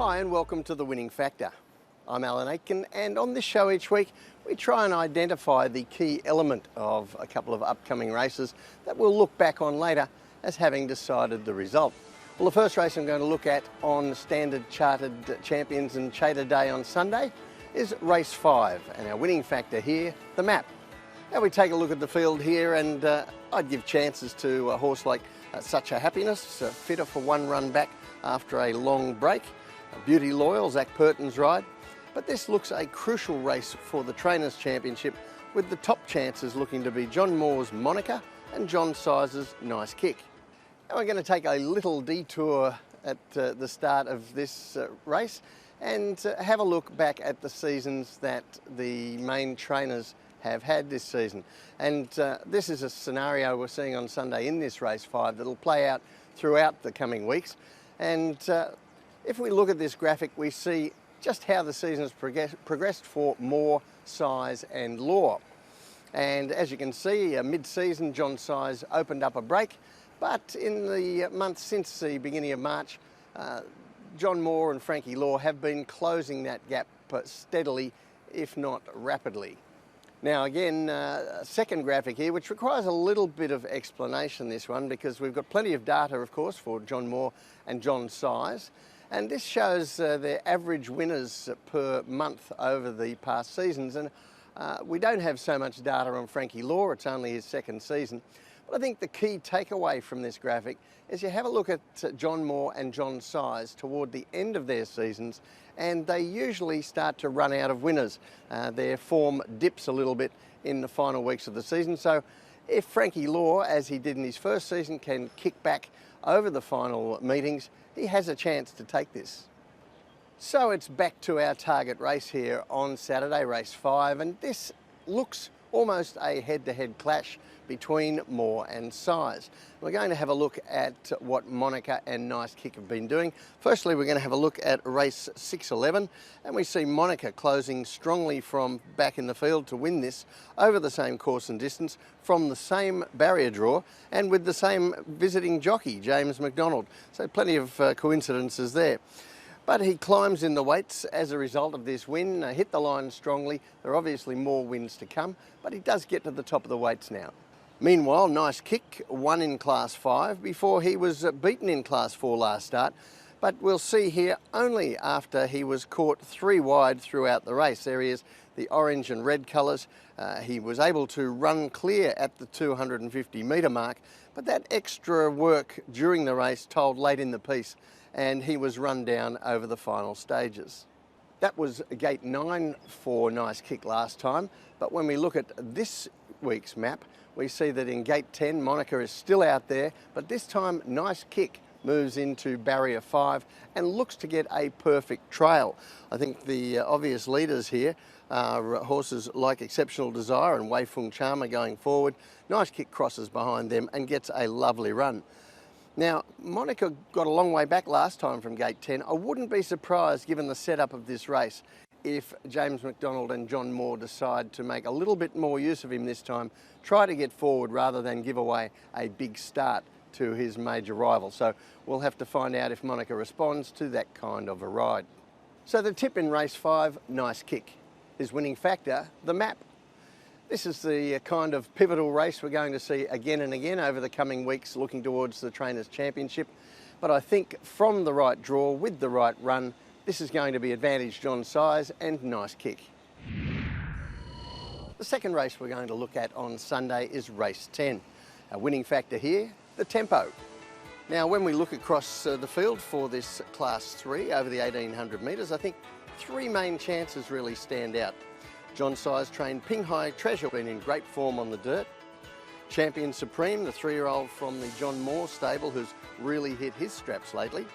Hi and welcome to The Winning Factor. I'm Alan Aitken, and on this show each week we try and identify the key element of a couple of upcoming races that we'll look back on later as having decided the result. Well, the first race I'm going to look at on Standard Chartered Champions and Chater Day on Sunday is race 5, and our winning factor here, the map. Now we take a look at the field here, and I'd give chances to a horse like Such a Happiness, fitter for one run back after a long break. Beauty Loyal, Zach Purton's ride. But this looks a crucial race for the Trainers' Championship, with the top chances looking to be John Moore's Monica and John Sizer's Nice Kick. Now we're going to take a little detour at the start of this race and have a look back at the seasons that the main trainers have had this season. And this is a scenario we're seeing on Sunday in this race 5 that'll play out throughout the coming weeks. And if we look at this graphic, we see just how the season has progressed for Moore, Size and Law. And as you can see, mid-season John Size opened up a break, but in the month since the beginning of March, John Moore and Frankie Law have been closing that gap steadily, if not rapidly. Now again, second graphic here, which requires a little bit of explanation, this one, because we've got plenty of data, of course, for John Moore and John Size. And this shows their average winners per month over the past seasons. And we don't have so much data on Frankie Law, it's only his second season. But I think the key takeaway from this graphic is you have a look at John Moore and John Size toward the end of their seasons, and they usually start to run out of winners. Their form dips a little bit in the final weeks of the season. So if Frankie Law, as he did in his first season, can kick back over the final meetings, he has a chance to take this. So it's back to our target race here on Saturday, race 5, and this looks almost a head-to-head clash between Moore and Size. We're going to have a look at what Monica and Nice Kick have been doing. Firstly, we're going to have a look at race 6:11, and we see Monica closing strongly from back in the field to win this over the same course and distance from the same barrier draw and with the same visiting jockey, James McDonald. So plenty of coincidences there. But he climbs in the weights as a result of this win, hit the line strongly. There are obviously more wins to come, but he does get to the top of the weights now. Meanwhile, Nice Kick won in Class 5 before he was beaten in Class 4 last start. But we'll see here only after he was caught 3 wide throughout the race. There he is, the orange and red colours. He was able to run clear at the 250 metre mark, but that extra work during the race told late in the piece, and he was run down over the final stages. That was gate 9 for Nice Kick last time, but when we look at this week's map, we see that in gate 10, Monica is still out there, but this time Nice Kick moves into barrier 5 and looks to get a perfect trail. I think the obvious leaders here are horses like Exceptional Desire and Wei Fung Charmer going forward. Nice Kick crosses behind them and gets a lovely run. Now, Monica got a long way back last time from gate 10. I wouldn't be surprised, given the setup of this race, if James McDonald and John Moore decide to make a little bit more use of him this time, try to get forward rather than give away a big start to his major rival. So we'll have to find out if Monica responds to that kind of a ride. So the tip in race 5, Nice Kick. His winning factor, the map. This is the kind of pivotal race we're going to see again and again over the coming weeks, looking towards the Trainers' Championship. But I think from the right draw, with the right run, this is going to be advantage John Size and Nice Kick. The second race we're going to look at on Sunday is race 10. Our winning factor here, the tempo. Now, when we look across the field for this Class 3 over the 1800 metres, I think 3 main chances really stand out. John Size trained Pinghai Treasure, been in great form on the dirt. Champion Supreme, the 3-year-old from the John Moore stable, who's really hit his straps lately.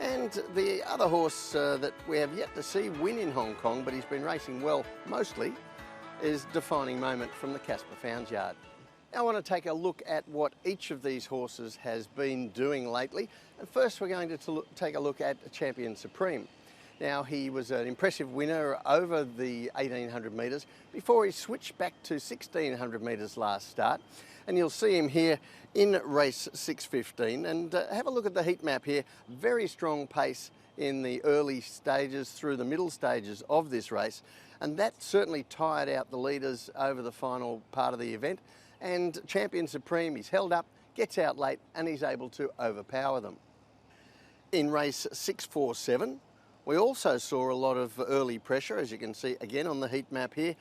And the other horse that we have yet to see win in Hong Kong, but he's been racing well mostly, is Defining Moment from the Casper Founds Yard. Now I want to take a look at what each of these horses has been doing lately. And first we're going to take a look at Champion Supreme. Now, he was an impressive winner over the 1800 metres before he switched back to 1600 metres last start. And you'll see him here in race 6:15. And have a look at the heat map here. Very strong pace in the early stages through the middle stages of this race, and that certainly tired out the leaders over the final part of the event. And Champion Supreme, he's held up, gets out late, and he's able to overpower them. In race 647, we also saw a lot of early pressure, as you can see again on the heat map here,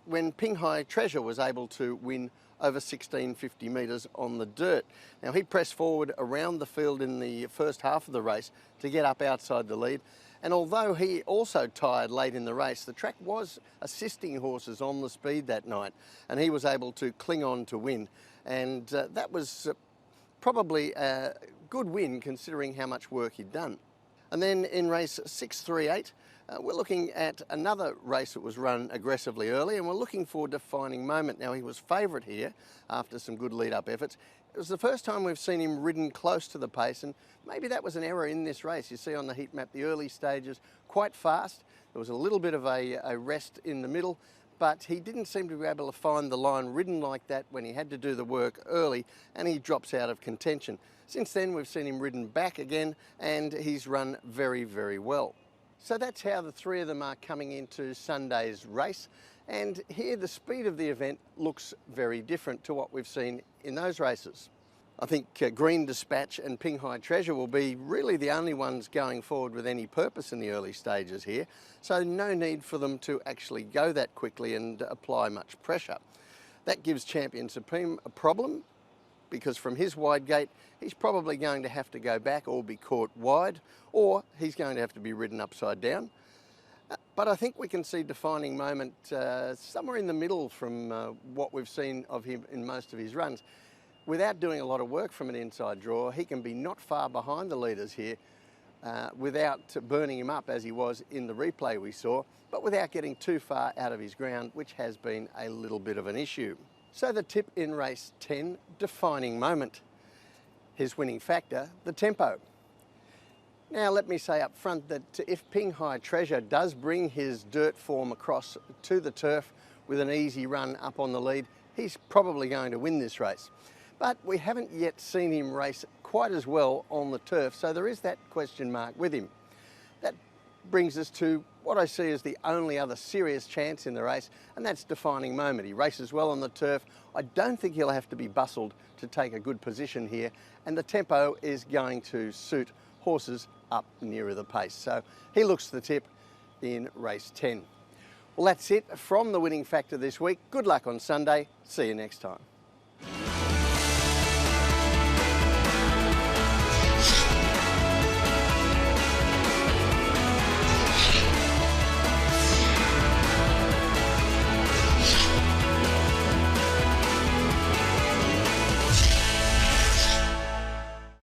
when Pinghai Treasure was able to win over 1650 metres on the dirt. Now, he pressed forward around the field in the first half of the race to get up outside the lead, and although he also tired late in the race, the track was assisting horses on the speed that night, and he was able to cling on to win, and that was probably a good win considering how much work he'd done. And then in race 638, we're looking at another race that was run aggressively early, and we're looking for Defining Moment. Now, he was favourite here after some good lead-up efforts. It was the first time we've seen him ridden close to the pace, and maybe that was an error in this race. You see on the heat map the early stages quite fast. There was a little bit of a rest in the middle, but he didn't seem to be able to find the line ridden like that when he had to do the work early, and he drops out of contention. Since then, we've seen him ridden back again, and he's run very, very well. So that's how the three of them are coming into Sunday's race. And here the speed of the event looks very different to what we've seen in those races. I think Green Dispatch and Pinghai Treasure will be really the only ones going forward with any purpose in the early stages here. So no need for them to actually go that quickly and apply much pressure. That gives Champion Supreme a problem, because from his wide gate, he's probably going to have to go back or be caught wide, or he's going to have to be ridden upside down. But I think we can see Defining Moment somewhere in the middle from what we've seen of him in most of his runs. Without doing a lot of work from an inside draw, he can be not far behind the leaders here without burning him up as he was in the replay we saw, but without getting too far out of his ground, which has been a little bit of an issue. So the tip in race 10, Defining Moment. His winning factor, the tempo. Now let me say up front that if Pinghai Treasure does bring his dirt form across to the turf with an easy run up on the lead, he's probably going to win this race. But we haven't yet seen him race quite as well on the turf, so there is that question mark with him. That brings us to what I see as the only other serious chance in the race, and that's Defining Moment. He races well on the turf. I don't think he'll have to be bustled to take a good position here, and the tempo is going to suit horses up nearer the pace. So he looks the tip in race 10. Well, that's it from the winning factor this week. Good luck on Sunday. See you next time.